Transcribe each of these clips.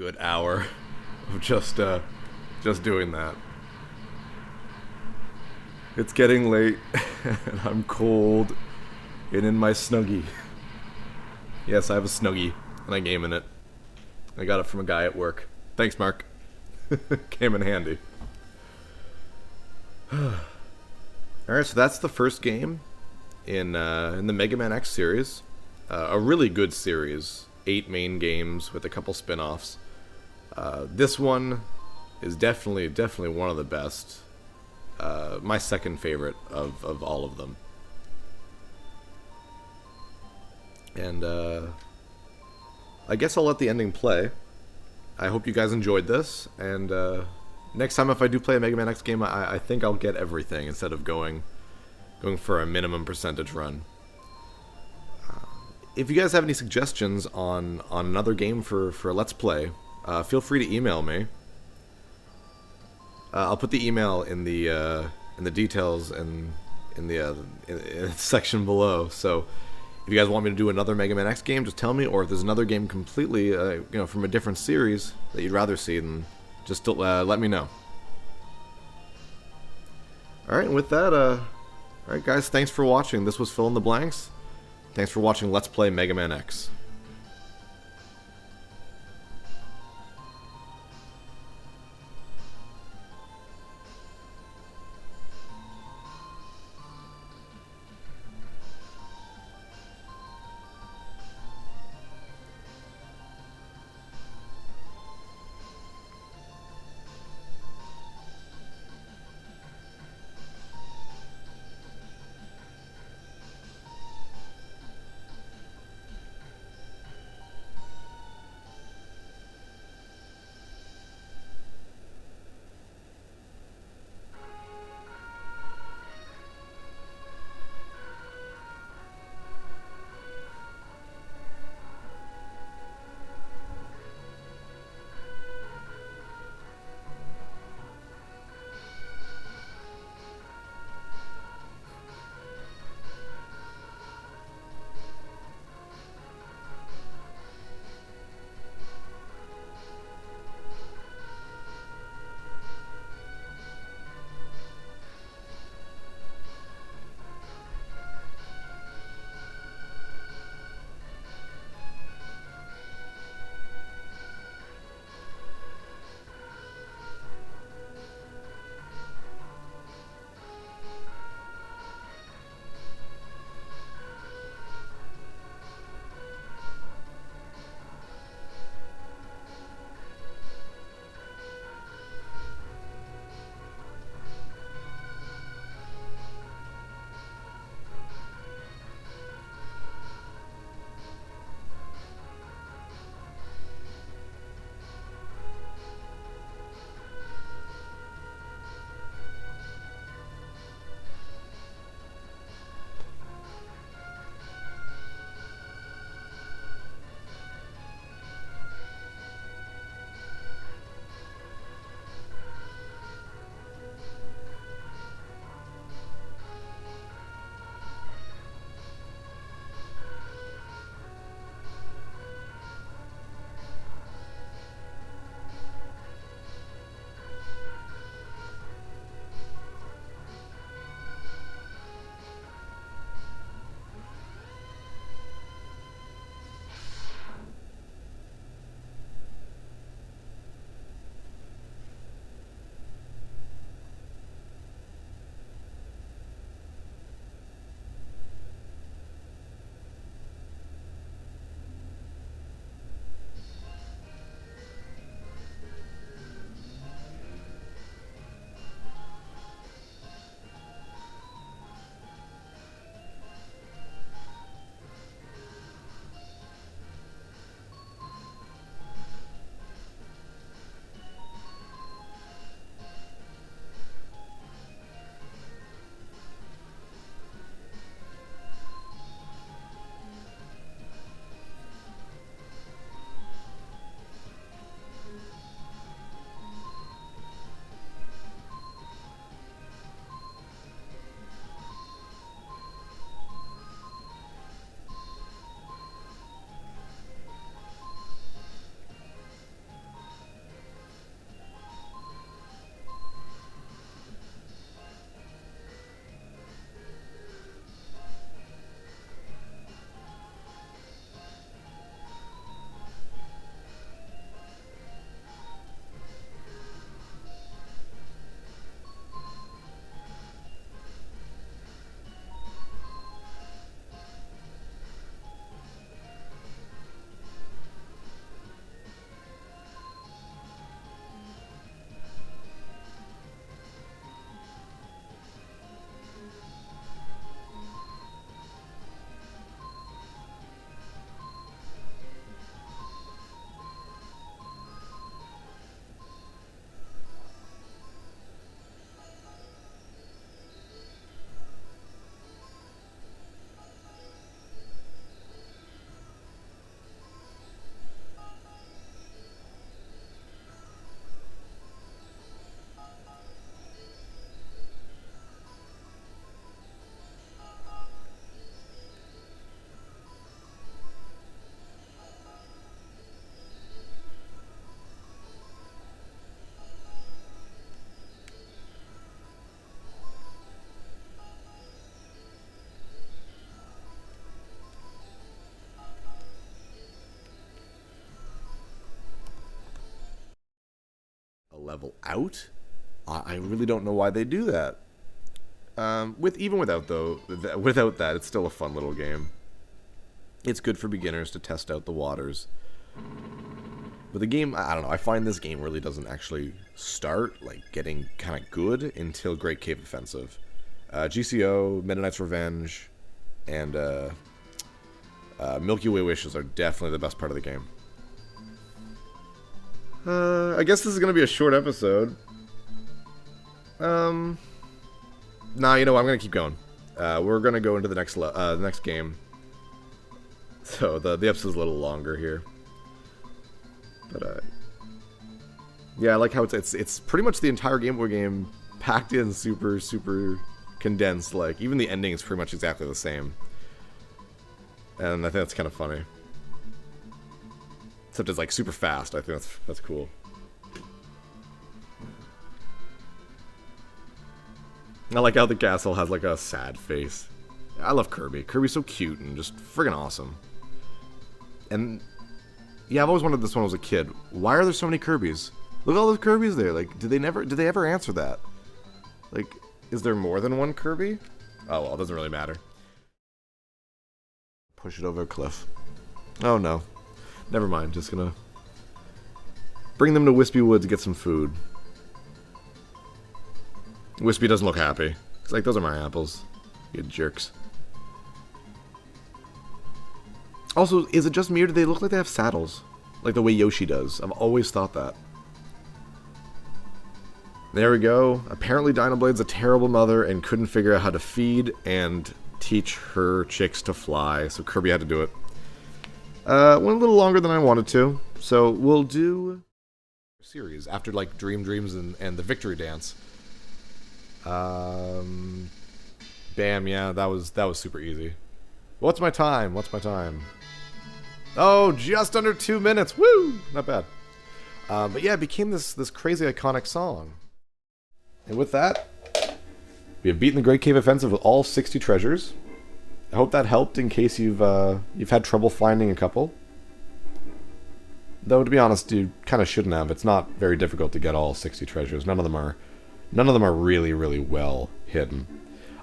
good hour of just doing that. It's getting late, and I'm cold, and in my Snuggie. Yes, I have a Snuggie, and I game in it. I got it from a guy at work. Thanks, Mark. Came in handy. Alright, so that's the first game in the Mega Man X series. A really good series. 8 main games with a couple spin-offs. This one is definitely one of the best. My second favorite of all of them. And I guess I'll let the ending play. I hope you guys enjoyed this, and next time if I do play a Mega Man X game, I think I'll get everything instead of going for a minimum percentage run. If you guys have any suggestions on another game for a Let's Play, feel free to email me. I'll put the email in the details and in the section below. So if you guys want me to do another Mega Man X game, just tell me. Or if there's another game completely, from a different series that you'd rather see, then just let me know. All right, and with that, all right, guys, thanks for watching. This was Fill in the Blanks. Thanks for watching Let's Play Mega Man X. level out. I really don't know why they do that. Without that, it's still a fun little game. It's good for beginners to test out the waters. But the game, I don't know, I find this game really doesn't actually start, like, getting kind of good until Great Cave Offensive. GCO, Meta Knight's Revenge, and Milky Way Wishes are definitely the best part of the game. I guess this is going to be a short episode. Nah, you know what, I'm going to keep going. We're going to go into the next game. So the episode's a little longer here. But, yeah, I like how it's pretty much the entire Game Boy game packed in super condensed. Like, even the ending is pretty much exactly the same. And I think that's kind of funny. Except it's, like, super fast. I think that's cool. I like how the castle has, like, a sad face. I love Kirby. Kirby's so cute and just friggin' awesome. And yeah, I've always wondered this when I was a kid. Why are there so many Kirbys? Look at all those Kirbys there. Like, did they ever answer that? Like, is there more than one Kirby? Oh well, it doesn't really matter. Push it over a cliff. Oh no. Never mind, just gonna bring them to Wispy Wood to get some food. Wispy doesn't look happy. He's like, those are my apples. You jerks. Also, is it just me or do they look like they have saddles? Like the way Yoshi does. I've always thought that. There we go. Apparently Dyna Blade's a terrible mother and couldn't figure out how to feed and teach her chicks to fly, so Kirby had to do it. Went a little longer than I wanted to, so we'll do a series after, like, Dreams and the Victory Dance. Bam, yeah, that was super easy. What's my time? Oh, just under 2 minutes. Woo! Not bad. But yeah, it became this crazy iconic song. And with that, we have beaten the Great Cave Offensive with all 60 treasures. I hope that helped in case you've had trouble finding a couple. Though to be honest, you kind of shouldn't have. It's not very difficult to get all 60 treasures. None of them are really, really well hidden.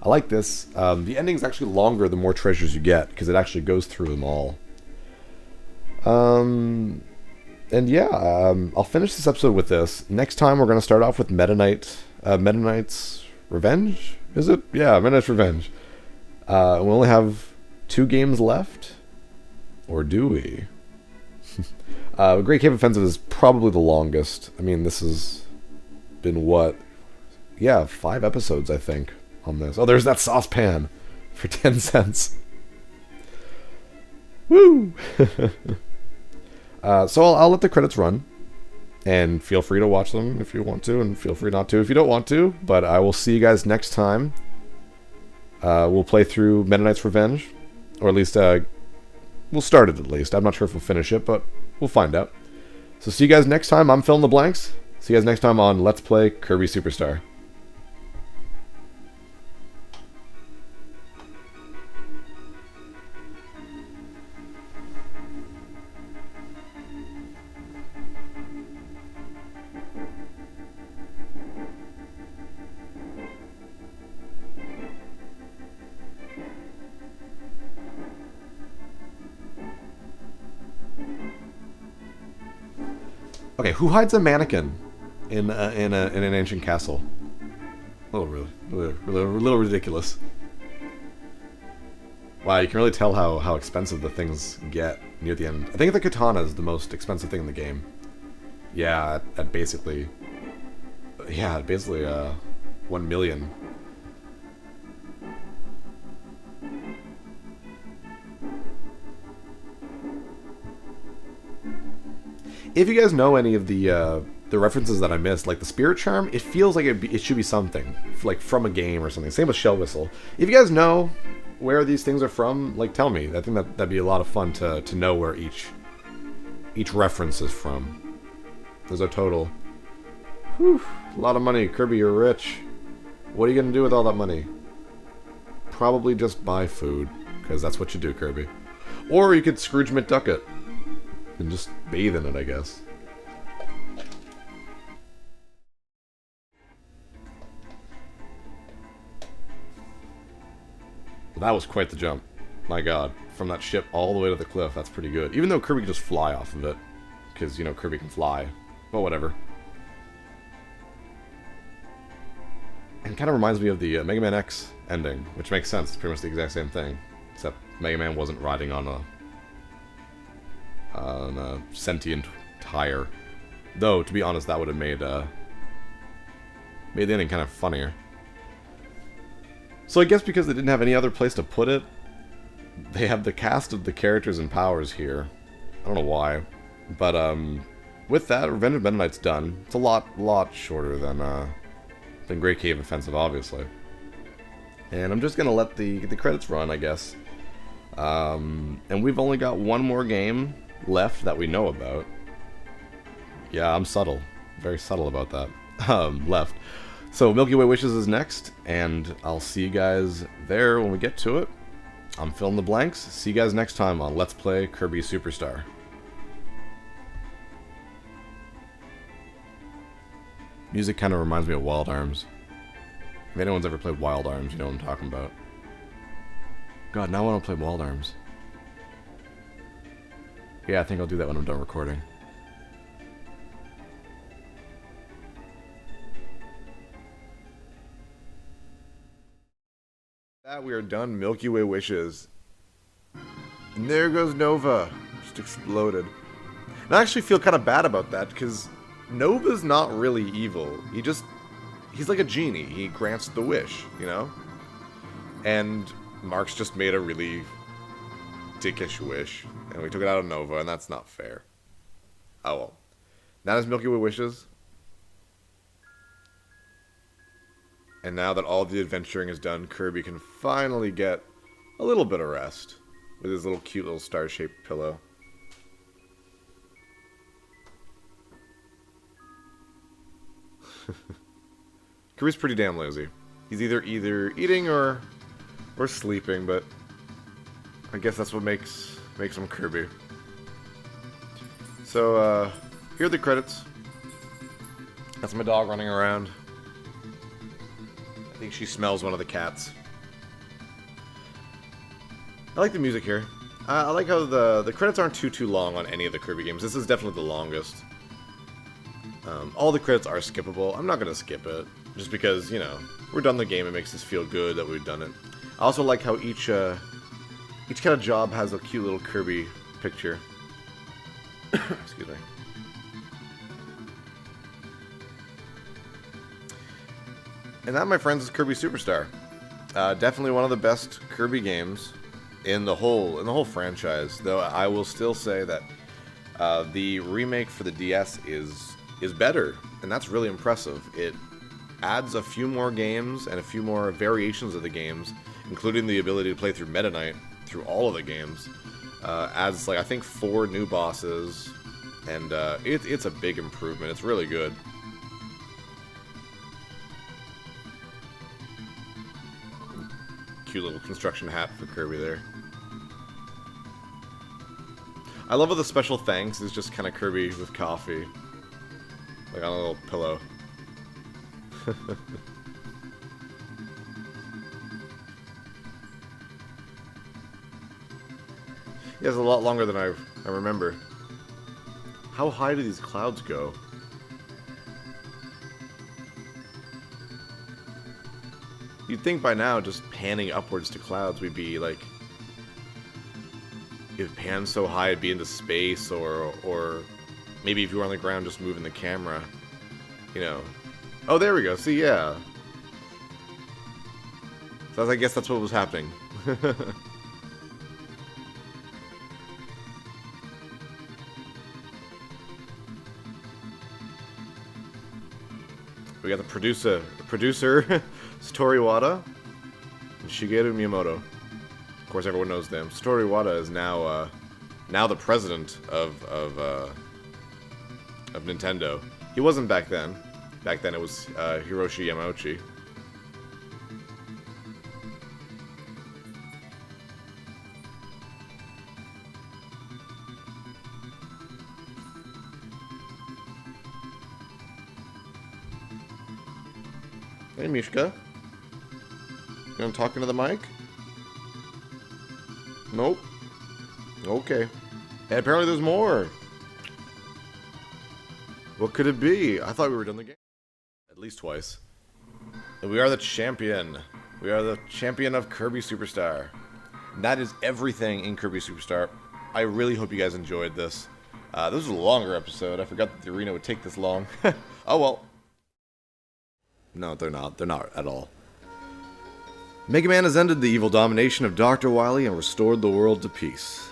I like this. The ending's actually longer the more treasures you get, because it actually goes through them all. And yeah, I'll finish this episode with this. Next time we're going to start off with Meta Knight's Revenge? Is it? Yeah, Meta Knight's Revenge. We only have 2 games left. Or do we? Great Cave Offensive is probably the longest. I mean, this has been what? Yeah, 5 episodes, I think, on this. Oh, there's that saucepan for 10 cents. Woo! So I'll let the credits run, and feel free to watch them if you want to, and feel free not to if you don't want to, but I will see you guys next time. We'll play through Meta Knight's Revenge, or at least, we'll start it at least. I'm not sure if we'll finish it, but we'll find out. So see you guys next time. I'm Fill in the Blanks. See you guys next time on Let's Play Kirby Superstar. Okay, who hides a mannequin in an ancient castle? A little ridiculous. Wow, you can really tell how expensive the things get near the end. I think the katana is the most expensive thing in the game. Yeah, at basically 1 million. If you guys know any of the references that I missed, like the Spirit Charm, it feels like it should be something, like from a game or something. Same with Shell Whistle. If you guys know where these things are from, like tell me. I think that'd be a lot of fun to know where each reference is from. There's a total. Whew, a lot of money. Kirby, you're rich. What are you gonna do with all that money? Probably just buy food, because that's what you do, Kirby. Or you could Scrooge McDuck it. And just bathe in it, I guess. That was quite the jump. My god. From that ship all the way to the cliff, that's pretty good. Even though Kirby can just fly off of it. Because, you know, Kirby can fly. But whatever. And kind of reminds me of the Mega Man X ending, which makes sense. It's pretty much the exact same thing. Except Mega Man wasn't riding on a sentient tire. Though, to be honest, that would have made the ending kind of funnier. So I guess because they didn't have any other place to put it, they have the cast of the characters and powers here. I don't know why. But, with that, Revenge of Meta Knight's done. It's a lot shorter than Great Cave Offensive, obviously. And I'm just gonna let the credits run, I guess. And we've only got one more game left that we know about. Yeah, I'm subtle. Very subtle about that. Left. So Milky Way Wishes is next, and I'll see you guys there when we get to it. I'm filling the blanks. See you guys next time on Let's Play Kirby Superstar. Music kind of reminds me of Wild Arms. If anyone's ever played Wild Arms, you know what I'm talking about. God, now I want to play Wild Arms. Yeah, I think I'll do that when I'm done recording. That we are done Milky Way Wishes. And there goes Nova. Just exploded. And I actually feel kind of bad about that, because Nova's not really evil. He's like a genie. He grants the wish, you know? And Mark's just made a really dickish wish. And we took it out of Nova, and that's not fair. Oh well. That is Milky Way Wishes. And now that all the adventuring is done, Kirby can finally get a little bit of rest with his little cute little star-shaped pillow. Kirby's pretty damn lazy. He's either eating or sleeping, but I guess that's what makes him Kirby. So here are the credits. That's my dog running around. I think she smells one of the cats. I like the music here. I like how the credits aren't too long on any of the Kirby games. This is definitely the longest. All the credits are skippable. I'm not going to skip it, just because, you know, we're done the game. It makes us feel good that we've done it. I also like how each kind of job has a cute little Kirby picture. Excuse me. And that, my friends, is Kirby Superstar. Definitely one of the best Kirby games in the whole franchise. Though I will still say that the remake for the DS is better, and that's really impressive. It adds a few more games and a few more variations of the games, including the ability to play through Meta Knight through all of the games. Adds, like, I think 4 new bosses, and it's a big improvement. It's really good. Cute little construction hat for Kirby there. I love how the special thanks is just kind of Kirby with coffee. Like on a little pillow. Yeah, it's a lot longer than I remember. How high do these clouds go? You'd think by now, just panning upwards to clouds, we'd be like, if it pans so high, it'd be into space, or maybe if you were on the ground, just moving the camera, you know. Oh, there we go. See, yeah. So I guess that's what was happening. We got the producer, Satoru Iwata, and Shigeru Miyamoto. Of course, everyone knows them. Satoru Iwata is now the president of Nintendo. He wasn't back then. Back then, it was Hiroshi Yamauchi. Hey, Mishka. You want to talk into the mic? Nope. Okay. And apparently there's more. What could it be? I thought we were done the game. At least twice. And we are the champion. We are the champion of Kirby Superstar. And that is everything in Kirby Superstar. I really hope you guys enjoyed this. This was a longer episode. I forgot that the arena would take this long. Oh well. No, they're not. They're not at all. Mega Man has ended the evil domination of Dr. Wily and restored the world to peace.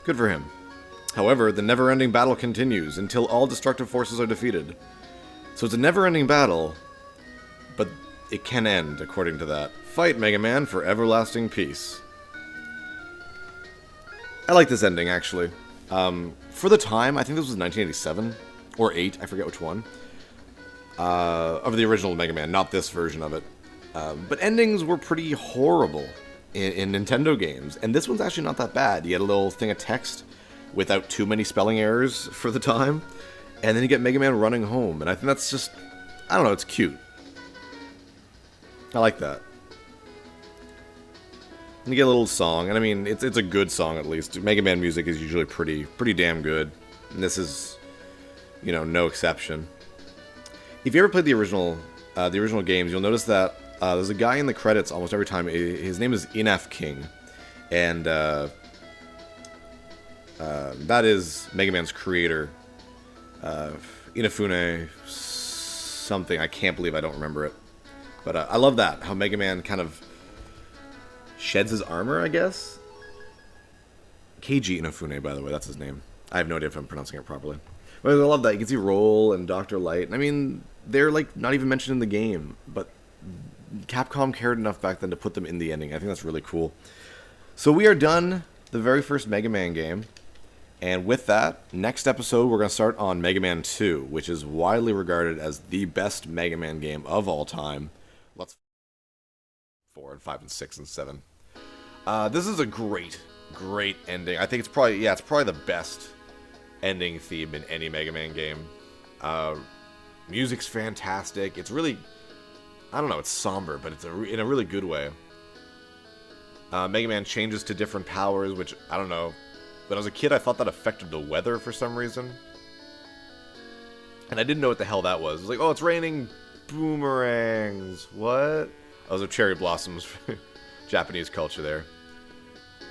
Good for him. However, the never-ending battle continues until all destructive forces are defeated. So it's a never-ending battle, but it can end, according to that. Fight, Mega Man, for everlasting peace. I like this ending, actually. For the time, I think this was 1987, or 8, I forget which one, of the original Mega Man, not this version of it. But endings were pretty horrible in Nintendo games, and this one's actually not that bad. You get a little thing of text without too many spelling errors for the time, and then you get Mega Man running home, and I think that's just, I don't know, it's cute. I like that. And you get a little song, and I mean, it's a good song at least. Mega Man music is usually pretty damn good, and this is, you know, no exception. If you ever played the original games, you'll notice that there's a guy in the credits almost every time. His name is Inaf King, and that is Mega Man's creator, Inafune something. I can't believe I don't remember it. But I love that, how Mega Man kind of sheds his armor, I guess? Keiji Inafune, by the way, that's his name. I have no idea if I'm pronouncing it properly. But I love that. You can see Roll and Dr. Light. And I mean, they're like not even mentioned in the game, but Capcom cared enough back then to put them in the ending. I think that's really cool. So we are done the very first Mega Man game. And with that, next episode we're going to start on Mega Man 2, which is widely regarded as the best Mega Man game of all time. Let's 4 and 5 and 6 and 7. This is a great ending. I think it's probably the best ending theme in any Mega Man game. Music's fantastic. It's really, I don't know, it's somber, but it's in a really good way. Mega Man changes to different powers, which, I don't know. When I was a kid, I thought that affected the weather for some reason. And I didn't know what the hell that was. It was like, oh, it's raining boomerangs. What? Those are cherry blossoms. Japanese culture there.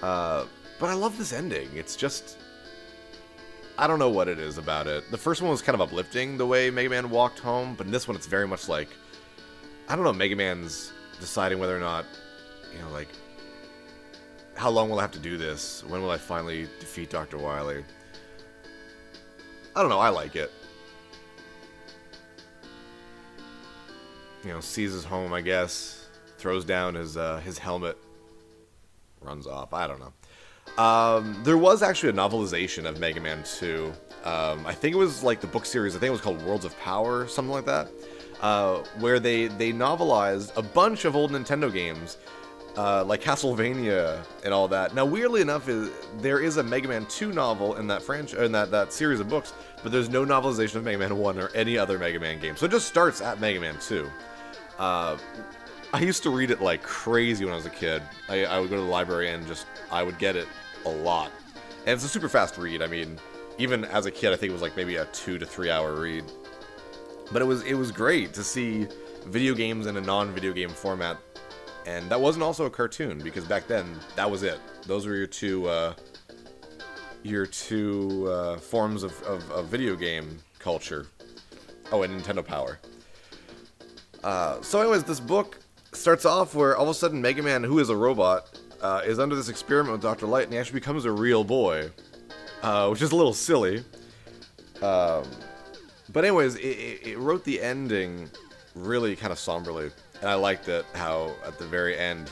But I love this ending. It's just, I don't know what it is about it. The first one was kind of uplifting, the way Mega Man walked home. But in this one, it's very much like, I don't know, Mega Man's deciding whether or not, you know, like, how long will I have to do this? When will I finally defeat Dr. Wily? I don't know, I like it. You know, sees his home, I guess. Throws down his helmet. Runs off. I don't know. There was actually a novelization of Mega Man 2. I think it was like the book series. I think it was called Worlds of Power, something like that. Where they novelized a bunch of old Nintendo games. Like Castlevania and all that. Now, weirdly enough, there is a Mega Man 2 novel in that that series of books, but there's no novelization of Mega Man 1 or any other Mega Man game. So it just starts at Mega Man 2. I used to read it like crazy when I was a kid. I would go to the library and I would get it a lot. And it's a super fast read. I mean, even as a kid, I think it was like maybe a 2 to 3 hour read. But it was great to see video games in a non-video game format. And that wasn't also a cartoon, because back then, that was it. Those were your two forms of video game culture. Oh, and Nintendo Power. So anyways, this book starts off where all of a sudden Mega Man, who is a robot, is under this experiment with Dr. Light, and he actually becomes a real boy. Which is a little silly. But anyways, it wrote the ending really kind of somberly. And I liked it, how at the very end,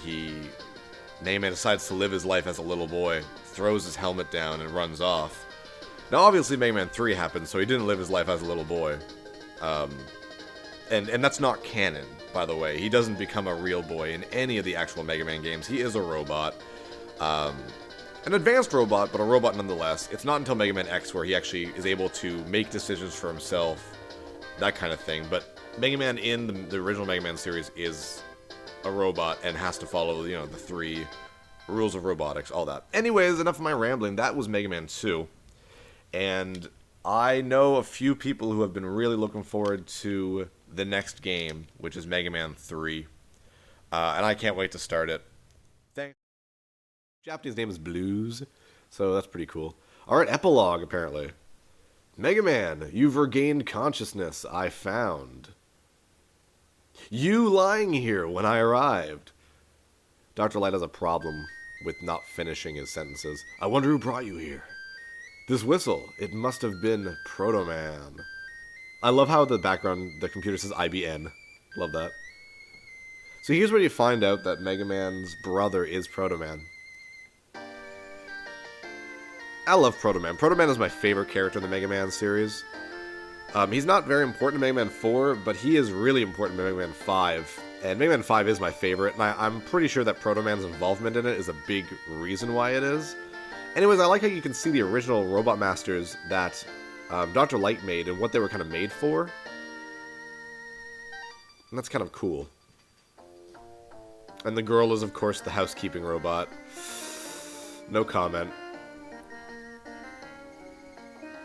Mega Man decides to live his life as a little boy, throws his helmet down, and runs off. Now, obviously, Mega Man 3 happened, so he didn't live his life as a little boy. And that's not canon, by the way. He doesn't become a real boy in any of the actual Mega Man games. He is a robot. An advanced robot, but a robot nonetheless. It's not until Mega Man X where he actually is able to make decisions for himself, that kind of thing. But Mega Man in the original Mega Man series is a robot and has to follow, you know, the three rules of robotics, all that. Anyways, enough of my rambling. That was Mega Man 2. And I know a few people who have been really looking forward to the next game, which is Mega Man 3. And I can't wait to start it. Thanks. Japanese name is Blues, so that's pretty cool. Alright, epilogue, apparently. Mega Man, you've regained consciousness, I found. You lying here when I arrived. Dr. Light has a problem with not finishing his sentences. I wonder who brought you here. This whistle, it must have been Proto Man. I love how the background, the computer says IBN. Love that. So here's where you find out that Mega Man's brother is Proto Man. I love Proto Man. Proto Man is my favorite character in the Mega Man series. He's not very important in Mega Man 4, but he is really important in Mega Man 5. And Mega Man 5 is my favorite, and I'm pretty sure that Proto Man's involvement in it is a big reason why it is. Anyways, I like how you can see the original Robot Masters that Dr. Light made and what they were kind of made for. And that's kind of cool. And the girl is, of course, the housekeeping robot. No comment.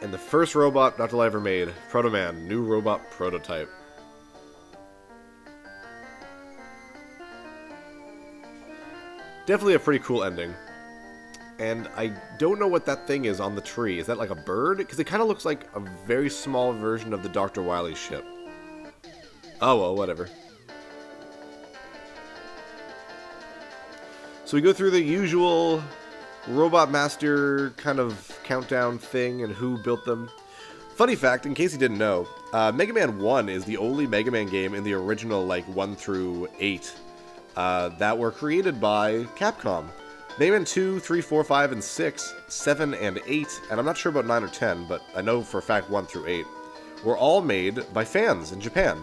And the first robot Dr. Light ever made, Proto Man, new robot prototype. Definitely a pretty cool ending. And I don't know what that thing is on the tree. Is that like a bird? Because it kind of looks like a very small version of the Dr. Wily ship. Oh well, whatever. So we go through the usual Robot Master kind of countdown thing and who built them. Funny fact, in case you didn't know, Mega Man 1 is the only Mega Man game in the original, like, 1 through 8 that were created by Capcom. Mega Man 2, 3, 4, 5, and 6, 7, and 8, and I'm not sure about 9 or 10, but I know for a fact 1 through 8, were all made by fans in Japan.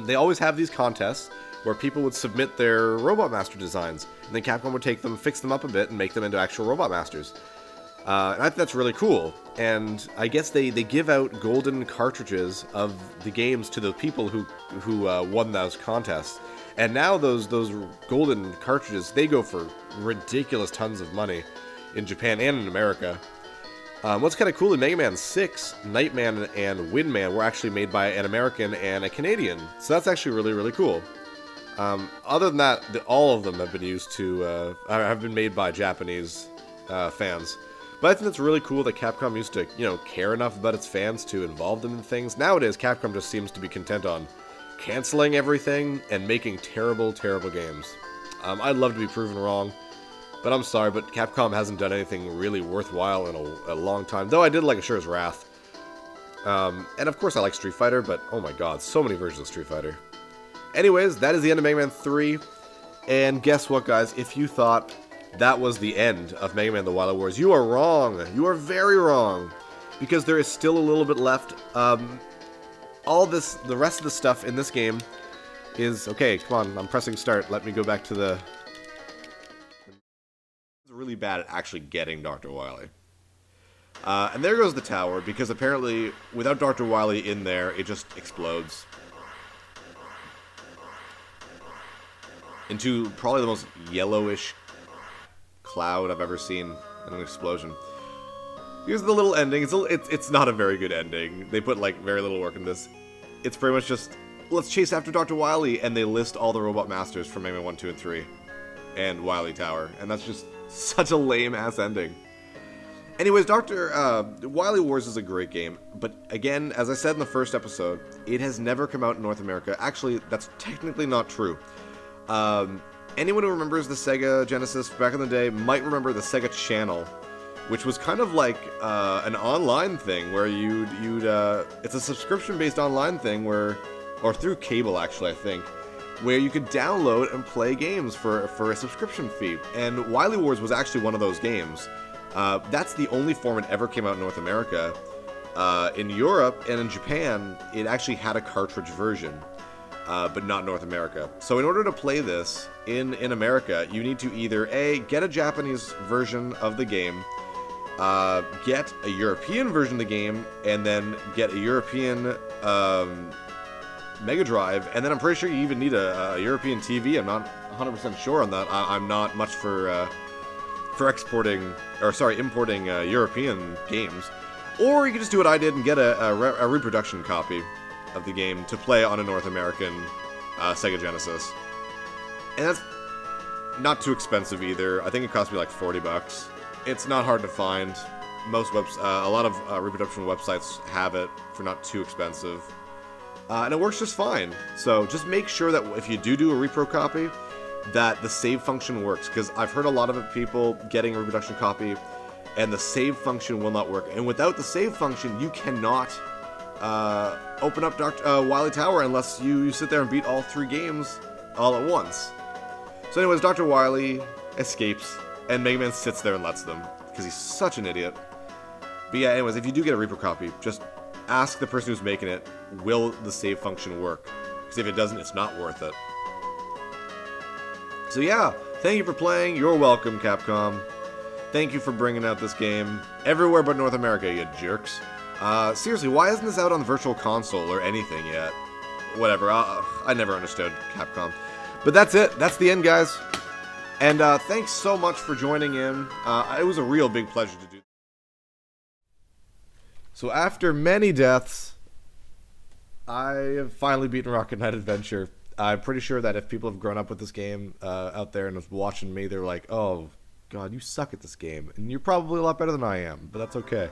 They always have these contests where people would submit their Robot Master designs, and then Capcom would take them, fix them up a bit, and make them into actual Robot Masters. And I think that's really cool, and I guess they give out golden cartridges of the games to the people who won those contests. And now those golden cartridges, they go for ridiculous tons of money in Japan and in America. What's kind of cool in Mega Man 6, Nightman and Windman were actually made by an American and a Canadian, so that's actually really, really cool. Other than that, all of them have been used to, have been made by Japanese fans. But I think it's really cool that Capcom used to, care enough about its fans to involve them in things. Nowadays, Capcom just seems to be content on canceling everything and making terrible, terrible games. I'd love to be proven wrong, but I'm sorry, but Capcom hasn't done anything really worthwhile in a long time. Though I did like Asura's Wrath. And of course I like Street Fighter, but oh my god, so many versions of Street Fighter. Anyways, that is the end of Mega Man 3. And guess what, guys? If you thought that was the end of Mega Man The Wily Wars, you are wrong. You are very wrong. Because there is still a little bit left. The rest of the stuff in this game is... Okay, come on, I'm pressing start. Let me go back to the... It's really bad at actually getting Dr. Wily. And there goes the tower, because apparently, without Dr. Wily in there, it just explodes. Into probably the most yellowish cloud I've ever seen in an explosion. Here's the little ending. It's not a very good ending. They put, like, very little work in this. It's pretty much just, let's chase after Dr. Wily, and they list all the Robot Masters from Mega Man 1, 2, and 3. And Wily Tower. And that's just such a lame-ass ending. Anyways, Wily Wars is a great game. But, again, as I said in the first episode, it has never come out in North America. Actually, that's technically not true. Anyone who remembers the Sega Genesis back in the day might remember the Sega Channel, which was kind of like an online thing where it's a subscription-based online thing or through cable actually, I think, where you could download and play games for a subscription fee. And Wily Wars was actually one of those games. That's the only form it ever came out in North America. In Europe and in Japan, it actually had a cartridge version. But not North America. So in order to play this in America, you need to either A, get a Japanese version of the game, get a European version of the game, and then get a European Mega Drive, and then I'm pretty sure you even need a European TV. I'm not 100% sure on that. I'm not much for importing European games. Or you can just do what I did and get a reproduction copy of the game to play on a North American Sega Genesis. And that's not too expensive either. I think it cost me like $40. It's not hard to find. A lot of reproduction websites have it for not too expensive. And it works just fine. So just make sure that if you do a repro copy, that the save function works. Because I've heard a lot of people getting a reproduction copy, and the save function will not work. And without the save function, you cannot open up Wily Tower unless you sit there and beat all 3 games all at once. So anyways, Dr. Wily escapes, and Mega Man sits there and lets them, because he's such an idiot. But yeah, anyways, if you do get a repro copy, just ask the person who's making it, will the save function work? Because if it doesn't, it's not worth it. So yeah, thank you for playing. You're welcome, Capcom. Thank you for bringing out this game everywhere but North America, you jerks. Seriously, why isn't this out on the Virtual Console or anything yet? Whatever, I never understood Capcom. But that's it. That's the end, guys. And thanks so much for joining in. It was a real big pleasure to do. So after many deaths, I have finally beaten Rocket Knight Adventure. I'm pretty sure that if people have grown up with this game out there and was watching me, they're like, oh, God, you suck at this game. And you're probably a lot better than I am, but that's okay.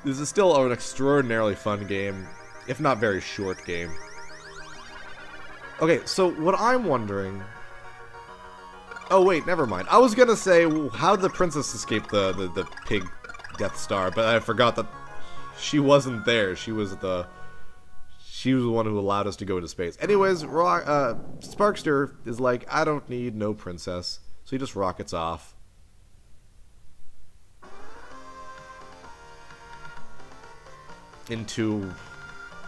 This is still an extraordinarily fun game, if not very short game. Okay, so what I'm wondering... Oh, wait, never mind. I was gonna say, how did the princess escape the pig Death Star, but I forgot that she wasn't there. She was the one who allowed us to go into space. Anyways, Sparkster is like, I don't need no princess. So he just rockets off. Into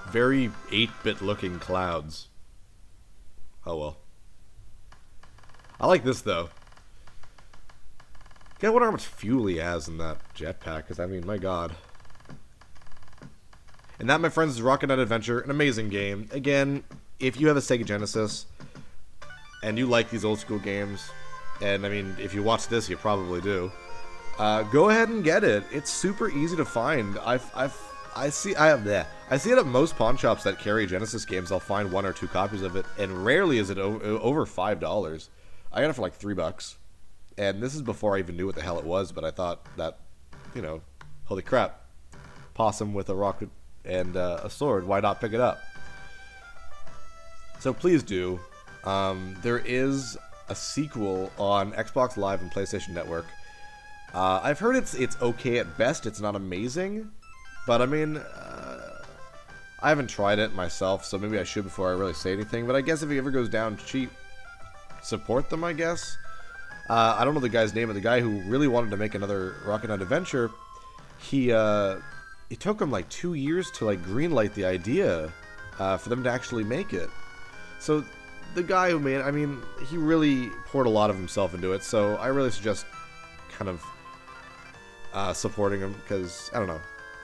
very 8-bit looking clouds. Oh well. I like this though. I wonder how much fuel he has in that jetpack, because I mean, my god. And that, my friends, is Rocket Knight Adventure, an amazing game. Again, if you have a Sega Genesis and you like these old school games, and I mean, if you watch this, you probably do, go ahead and get it. It's super easy to find. I see it at most pawn shops that carry Genesis games. I'll find 1 or 2 copies of it, and rarely is it over $5. I got it for like $3, and this is before I even knew what the hell it was. But I thought that, you know, holy crap, possum with a rocket and a sword. Why not pick it up? So please do. There is a sequel on Xbox Live and PlayStation Network. I've heard it's okay at best. It's not amazing. But, I mean, I haven't tried it myself, so maybe I should before I really say anything. But I guess if it ever goes down cheap, support them, I guess. I don't know the guy's name, but the guy who really wanted to make another Rocket Knight Adventure, it took him like 2 years to like greenlight the idea for them to actually make it. So the guy who made it, I mean, he really poured a lot of himself into it, so I really suggest kind of supporting him, because, I don't know.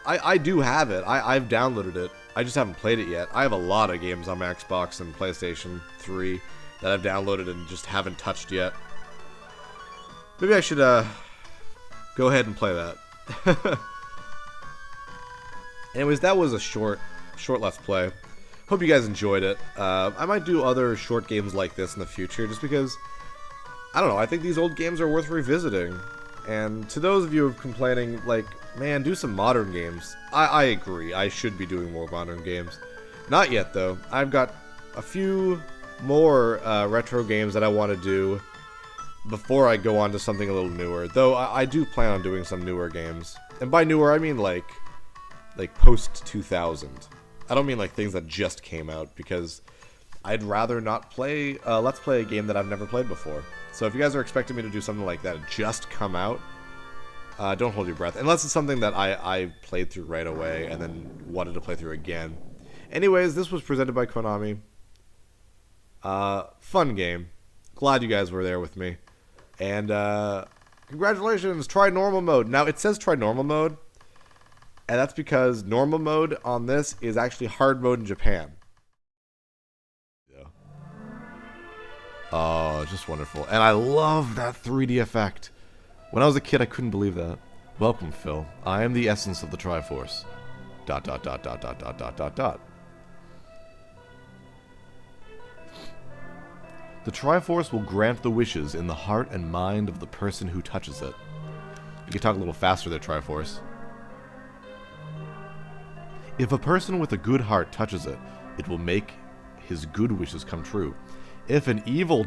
I do have it. I've downloaded it. I just haven't played it yet. I have a lot of games on my Xbox and PlayStation 3 that I've downloaded and just haven't touched yet. Maybe I should go ahead and play that. Anyways, that was a short Let's Play. Hope you guys enjoyed it. I might do other short games like this in the future, just because, I don't know, I think these old games are worth revisiting. And to those of you complaining, like, man, do some modern games. I agree. I should be doing more modern games. Not yet, though. I've got a few more retro games that I want to do before I go on to something a little newer. Though I do plan on doing some newer games. And by newer, I mean like post-2000. I don't mean like things that just came out, because I'd rather not play, let's play a game that I've never played before. So if you guys are expecting me to do something like that just come out, don't hold your breath. Unless it's something that I played through right away and then wanted to play through again. Anyways, this was presented by Konami. Fun game. Glad you guys were there with me. And congratulations, try normal mode. Now, it says try normal mode, and that's because normal mode on this is actually hard mode in Japan. Oh, just wonderful. And I love that 3D effect. When I was a kid, I couldn't believe that. Welcome, Phil. I am the essence of the Triforce. ... The Triforce will grant the wishes in the heart and mind of the person who touches it. You can talk a little faster there, Triforce. If a person with a good heart touches it, it will make his good wishes come true. If an evil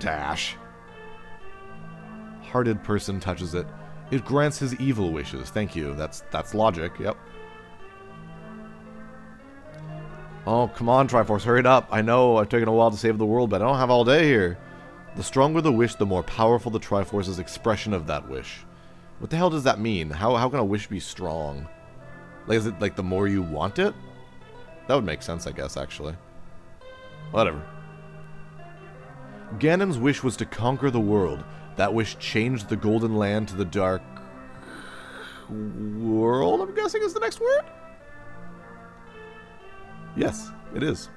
hearted person touches it, it grants his evil wishes. Thank you. That's logic. Yep. Oh, come on, Triforce, hurry it up. I know I've taken a while to save the world, but I don't have all day here. The stronger the wish, the more powerful the Triforce's expression of that wish. What the hell does that mean? How can a wish be strong? Like, is it like the more you want it? That would make sense, I guess, actually. Whatever. Ganon's wish was to conquer the world. That wish changed the Golden Land to the Dark World, I'm guessing is the next word? Yes, it is.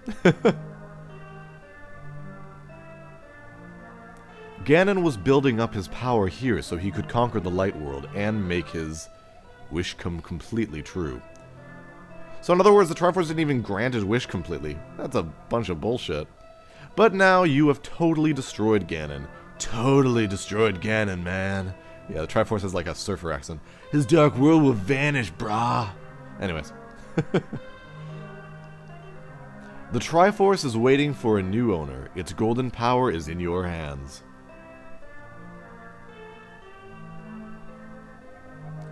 Ganon was building up his power here so he could conquer the Light World and make his wish come completely true. So in other words, the Triforce didn't even grant his wish completely. That's a bunch of bullshit. But now you have totally destroyed Ganon. Totally destroyed Ganon, man. Yeah, the Triforce has like a surfer accent. His dark world will vanish, brah. Anyways. The Triforce is waiting for a new owner. Its golden power is in your hands.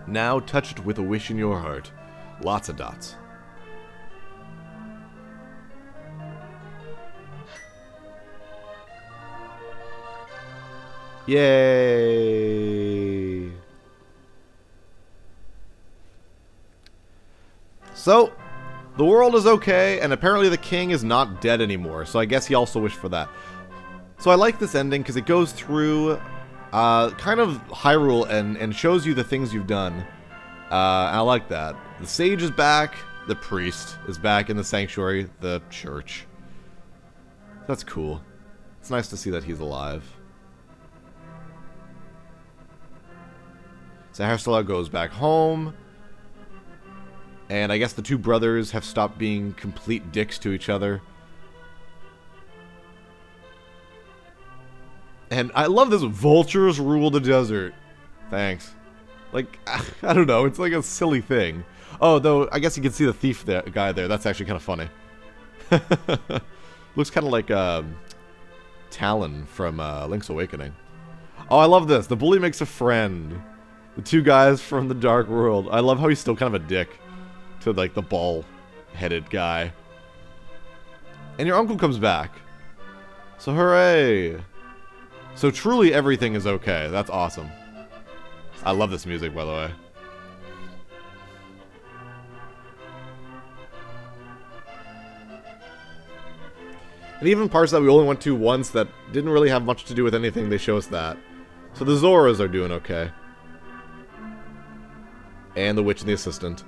Now touch it with a wish in your heart. Lots of dots. Yay! So, the world is okay, and apparently the king is not dead anymore, so I guess he also wished for that. So I like this ending because it goes through kind of Hyrule and shows you the things you've done. I like that. The sage is back, the priest is back in the sanctuary, the church. That's cool. It's nice to see that he's alive. Saharsala goes back home. And I guess the two brothers have stopped being complete dicks to each other. And I love this. Vultures rule the desert. Thanks. Like, I don't know. It's like a silly thing. Oh, though, I guess you can see the thief guy there. That's actually kind of funny. Looks kind of like Talon from Link's Awakening. Oh, I love this. The bully makes a friend. The two guys from the Dark World. I love how he's still kind of a dick to, like, the ball-headed guy. And your uncle comes back. So hooray! So truly everything is okay. That's awesome. I love this music, by the way. And even parts that we only went to once that didn't really have much to do with anything, they show us that. So the Zoras are doing okay. And the witch and the assistant.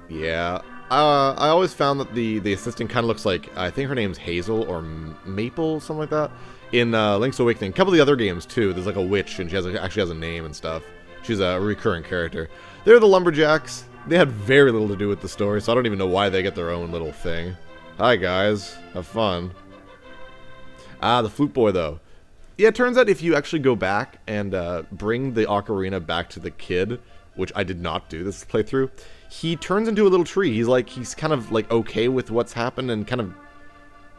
Yeah. I always found that the assistant kind of looks like, I think her name's Hazel or Maple, something like that. In Link's Awakening. A couple of the other games, too. There's like a witch, and she actually has a name and stuff. She's a recurring character. They're the Lumberjacks. They had very little to do with the story, so I don't even know why they get their own little thing. Hi, guys. Have fun. Ah, the flute boy, though. Yeah, it turns out if you actually go back and bring the ocarina back to the kid, which I did not do this playthrough, he turns into a little tree. He's kind of like okay with what's happened and kind of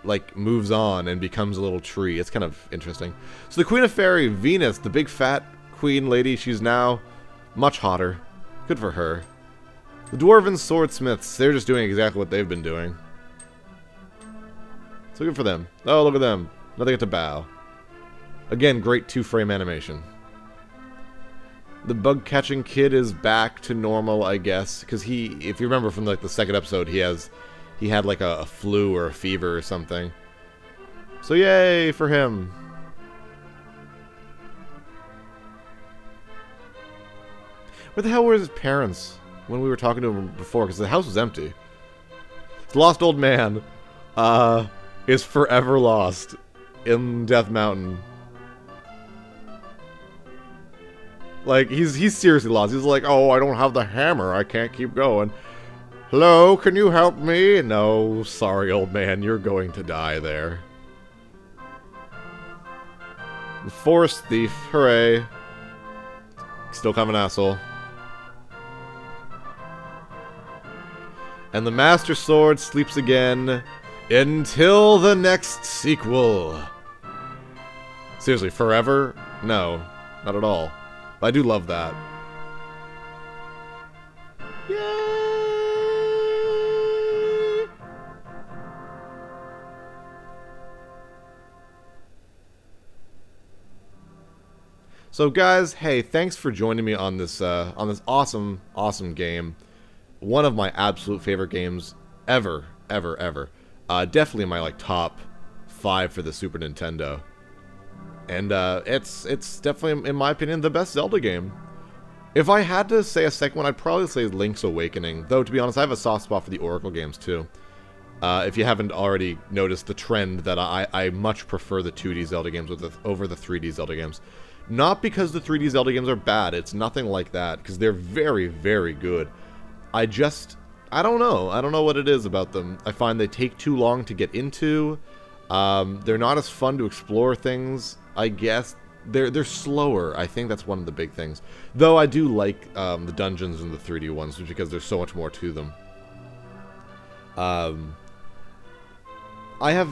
like moves on and becomes a little tree. It's kind of interesting. So the Queen of Fairy, Venus, the big fat queen lady, she's now much hotter. Good for her. The Dwarven Swordsmiths, they're just doing exactly what they've been doing. So good for them. Oh, look at them. Now they get to bow. Again, great 2-frame animation. The bug-catching kid is back to normal, I guess, because if you remember from like the second episode, he had like a flu or a fever or something. So yay for him. Where the hell were his parents when we were talking to him before? Because the house was empty. The lost old man is forever lost. in Death Mountain. Like, he's seriously lost. He's like, oh, I don't have the hammer. I can't keep going. Hello, can you help me? No, sorry, old man. You're going to die there. Forest thief. Hooray. Still kind of an asshole. And the Master Sword sleeps again until the next sequel. Seriously, forever? No, not at all. But I do love that. Yay! So guys, hey, thanks for joining me on this awesome, awesome game. One of my absolute favorite games ever. Definitely my like top 5 for the Super Nintendo. And it's definitely, in my opinion, the best Zelda game. If I had to say a second one, I'd probably say Link's Awakening. Though, to be honest, I have a soft spot for the Oracle games, too. If you haven't already noticed the trend that I much prefer the 2D Zelda games over the 3D Zelda games. Not because the 3D Zelda games are bad, it's nothing like that, because they're very, very good. I don't know. I don't know what it is about them. I find they take too long to get into. They're not as fun to explore things, I guess. They're slower. I think that's one of the big things. Though I do like the dungeons in the 3D ones, just because there's so much more to them. I have...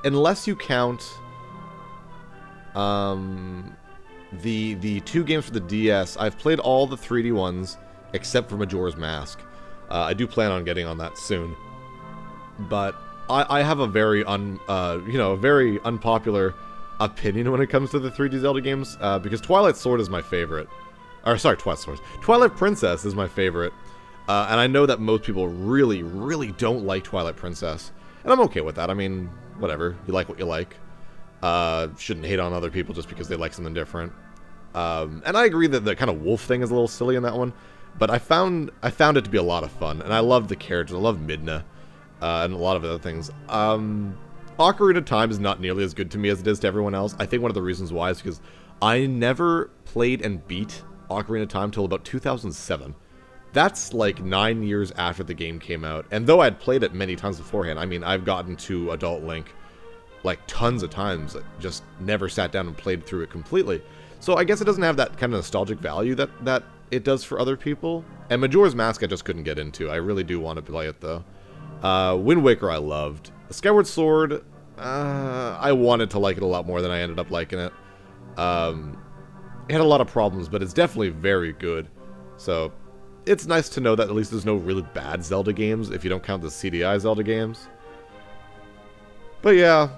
Unless you count... the 2 games for the DS, I've played all the 3D ones except for Majora's Mask. I do plan on getting on that soon. But I have a very very unpopular opinion when it comes to the 3D Zelda games, because Twilight Sword is my favorite. Or sorry, Twilight Princess is my favorite. And I know that most people really, really don't like Twilight Princess. And I'm okay with that. I mean, whatever. You like what you like. Shouldn't hate on other people just because they like something different. And I agree that the kind of wolf thing is a little silly in that one, but I found it to be a lot of fun, and I love the characters. I love Midna, and a lot of other things. Ocarina of Time is not nearly as good to me as it is to everyone else. I think one of the reasons why is because I never played and beat Ocarina of Time till about 2007. That's like 9 years after the game came out, and though I'd played it many times beforehand, I mean, I've gotten to Adult Link like tons of times, just never sat down and played through it completely. So I guess it doesn't have that kind of nostalgic value that it does for other people. And Majora's Mask I just couldn't get into. I really do want to play it though. Wind Waker I loved. Skyward Sword, I wanted to like it a lot more than I ended up liking it. It had a lot of problems, but it's definitely very good. So it's nice to know that at least there's no really bad Zelda games if you don't count the CDI Zelda games. But yeah,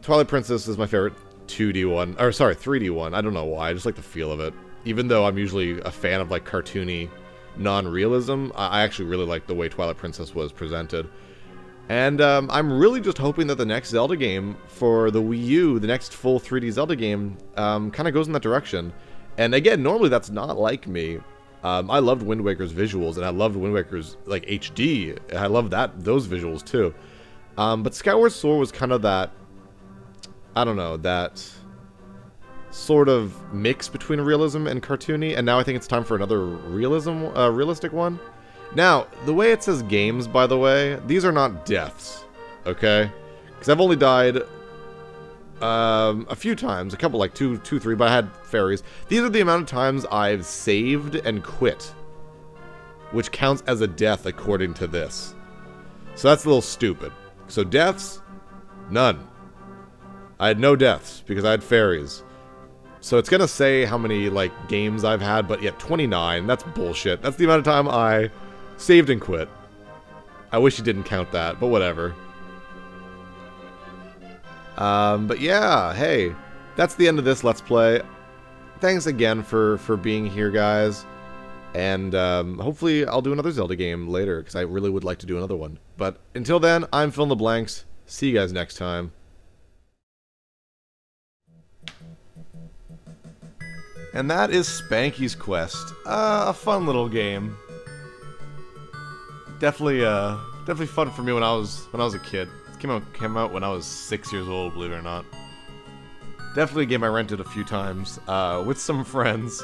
Twilight Princess is my favorite 2D one, or sorry, 3D one. I don't know why, I just like the feel of it. Even though I'm usually a fan of like cartoony non-realism, I actually really like the way Twilight Princess was presented. And I'm really just hoping that the next Zelda game for the Wii U, the next full 3D Zelda game, kind of goes in that direction. And again, normally that's not like me. I loved Wind Waker's visuals, and I loved Wind Waker's like HD. I love those visuals too. But Skyward Sword was kind of that, I don't know, that sort of mix between realism and cartoony, and now I think it's time for another realistic one. Now, the way it says games, by the way, these are not deaths, okay? Because I've only died a few times, a couple, like two, three, but I had fairies. These are the amount of times I've saved and quit, which counts as a death according to this. So that's a little stupid. So deaths, none. I had no deaths because I had fairies. So it's gonna say how many like games I've had, but yeah, 29. That's bullshit. That's the amount of time I saved and quit. I wish you didn't count that, but whatever. But yeah, hey, that's the end of this Let's Play. Thanks again for being here, guys. And hopefully I'll do another Zelda game later, because I really would like to do another one. But until then, I'm Fill in the Blanks. See you guys next time. And that is Spanky's Quest. A fun little game. Definitely fun for me when I was a kid. came out when I was 6 years old, believe it or not. Definitely a game I rented a few times, with some friends.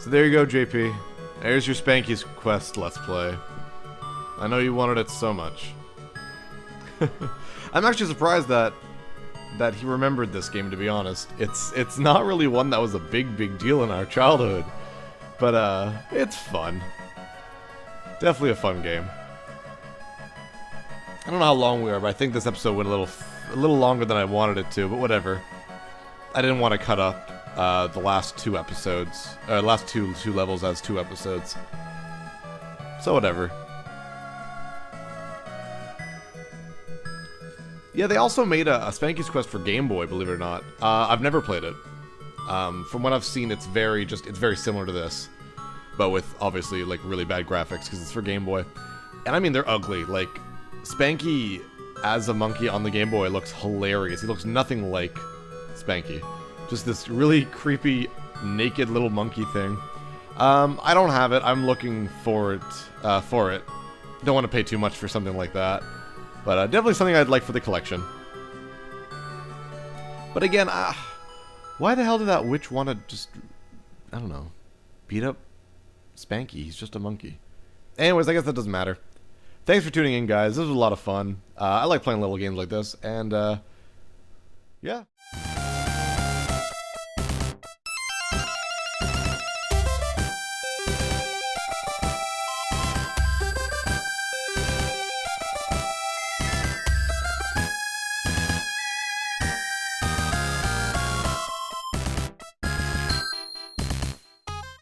So there you go, JP. There's your Spanky's Quest Let's Play. I know you wanted it so much. I'm actually surprised that he remembered this game, to be honest. It's not really one that was a big deal in our childhood. But, it's fun. Definitely a fun game. I don't know how long we are, but I think this episode went a little longer than I wanted it to, but whatever. I didn't want to cut up the last two episodes, last two levels as 2 episodes. So whatever. Yeah, they also made a Spanky's Quest for Game Boy, believe it or not. I've never played it. From what I've seen, it's very similar to this, but with obviously like really bad graphics because it's for Game Boy. And I mean, they're ugly. Like Spanky as a monkey on the Game Boy looks hilarious. He looks nothing like Spanky. Just this really creepy, naked little monkey thing. I don't have it. I'm looking for it. Don't want to pay too much for something like that. But definitely something I'd like for the collection. But again, why the hell did that witch want to just, I don't know, beat up Spanky? He's just a monkey. Anyways, I guess that doesn't matter. Thanks for tuning in, guys. This was a lot of fun. I like playing little games like this, and yeah.